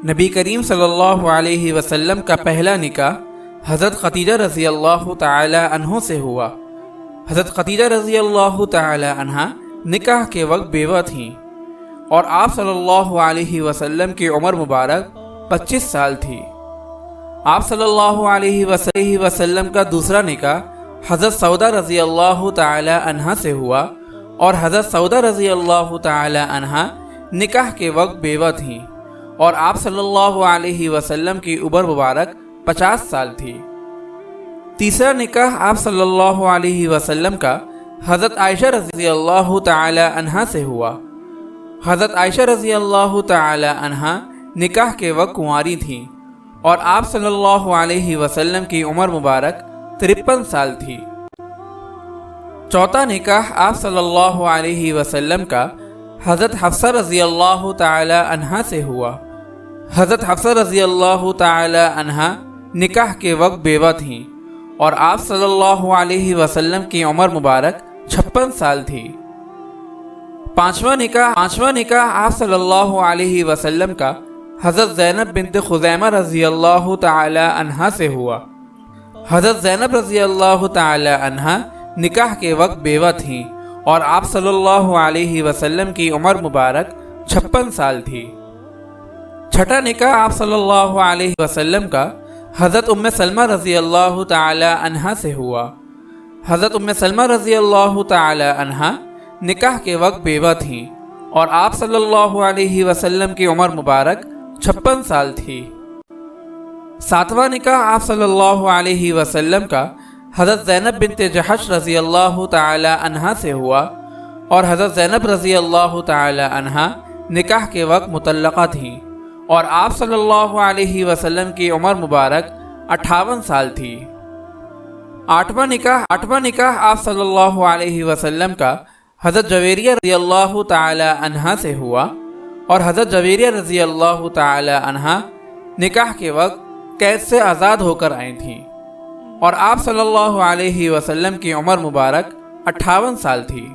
نبی کریم صلی اللہ علیہ وسلم کا پہلا نکاح حضرت خدیجہ رضی اللہ تعالی عنہ سے ہوا۔ حضرت خدیجہ رضی اللہ تعالی عنہ نکاح کے وقت بیوہ تھیں اور آپ صلی اللہ علیہ وسلم کی عمر مبارک 25 سال تھی۔ آپ صلی اللہ علیہ وسلم کا دوسرا نکاح حضرت سودہ رضی اللہ تعالی عنہ سے ہوا اور حضرت سودہ رضی اللہ تعالی عنہ نکاح کے وقت بیوہ تھیں اور آپ صلی اللہ علیہ وسلم کی عمر مبارک 50 سال تھی۔ تیسرا نکاح آپ صلی اللہ علیہ وسلم کا حضرت عائشہ رضی اللہ تعالی عنہ سے ہوا۔ حضرت عائشہ رضی اللہ تعالی عنہ نکاح کے وقت کنواری تھیں اور آپ صلی اللہ علیہ وسلم کی عمر مبارک 53 سال تھی۔ چوتھا نکاح آپ صلی اللہ علیہ وسلم کا حضرت حفصہ رضی اللہ تعالی عنہ سے ہوا۔ حضرت حفصہ رضی اللہ تعالی عنہ نکاح کے وقت بیوہ تھیں اور آپ صلی اللہ علیہ وسلم کی عمر مبارک 56 سال تھی۔ پانچواں نکاح آپ صلی اللہ علیہ وسلم کا حضرت زینب بنت خزیمہ رضی اللہ تعالی عنہ سے ہوا۔ حضرت زینب رضی اللہ تعالی عنہ نکاح کے وقت بیوہ تھیں اور آپ صلی اللہ علیہ وسلم کی عمر مبارک 56 سال تھی۔ چھٹا نکاح آپ صلی اللہ علیہ وسلم کا حضرت ام سلمہ رضی اللہ تعالی عنہ سے ہوا۔ حضرت ام سلمہ رضی اللہ تعالی عنہ نکاح کے وقت بیوہ تھیں اور آپ صلی اللہ علیہ وسلم کی عمر مبارک 56 سال تھی۔ ساتواں نکاح آپ صلی اللہ علیہ وسلم کا حضرت زینب بنت جحش رضی اللہ تعالی عنہ سے ہوا اور حضرت زینب رضی اللہ تعالی عنہ نکاح کے وقت مطلقہ تھیں اور آپ صلی اللہ علیہ وسلم کی عمر مبارک 58 سال تھی۔ آٹھواں نکاح آپ صلی اللہ علیہ وسلم کا حضرت جویریہ رضی اللہ تعالی عنہ سے ہوا اور حضرت جویریہ رضی اللہ تعالی عنہ نکاح کے وقت قید سے آزاد ہو کر آئی تھیں اور آپ صلی اللہ علیہ وسلم کی عمر مبارک 58 سال تھی۔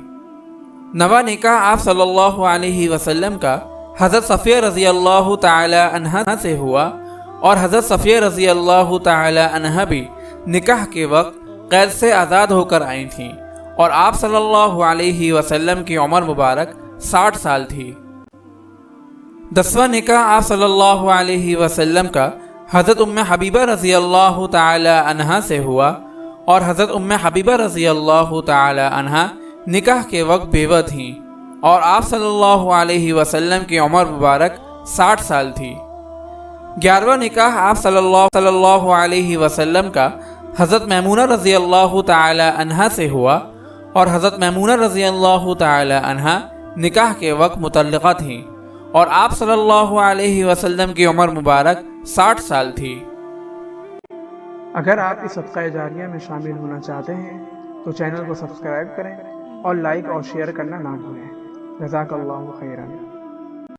نواں نکاح آپ صلی اللہ علیہ وسلم کا حضرت صفیہ رضی اللہ تعالی عنہ سے ہوا اور حضرت صفیہ رضی اللہ تعالی عنہ بھی نکاح کے وقت قید سے آزاد ہو کر آئی تھیں اور آپ صلی اللہ علیہ وسلم کی عمر مبارک 60 سال تھی۔ 10واں نکاح آپ صلی اللہ علیہ وسلم کا حضرت ام حبیبہ رضی اللہ تعالی عنہ سے ہوا اور حضرت ام حبیبہ رضی اللہ تعالی عنہ نکاح کے وقت بیوہ تھیں اور آپ صلی اللہ علیہ وسلم کی عمر مبارک 60 سال تھی۔ 11واں نکاح آپ صلی اللہ علیہ وسلم کا حضرت میمونہ رضی اللہ تعالی عنہ سے ہوا اور حضرت میمونہ رضی اللہ تعالی عنہ نکاح کے وقت مطلقہ تھیں اور آپ صلی اللہ علیہ وسلم کی عمر مبارک 60 سال تھی۔ اگر آپ اس صدقہ جاریہ میں شامل ہونا چاہتے ہیں تو چینل کو سبسکرائب کریں اور لائک اور شیئر کرنا نہ بھولیں۔ جزاک اللہ خیرا۔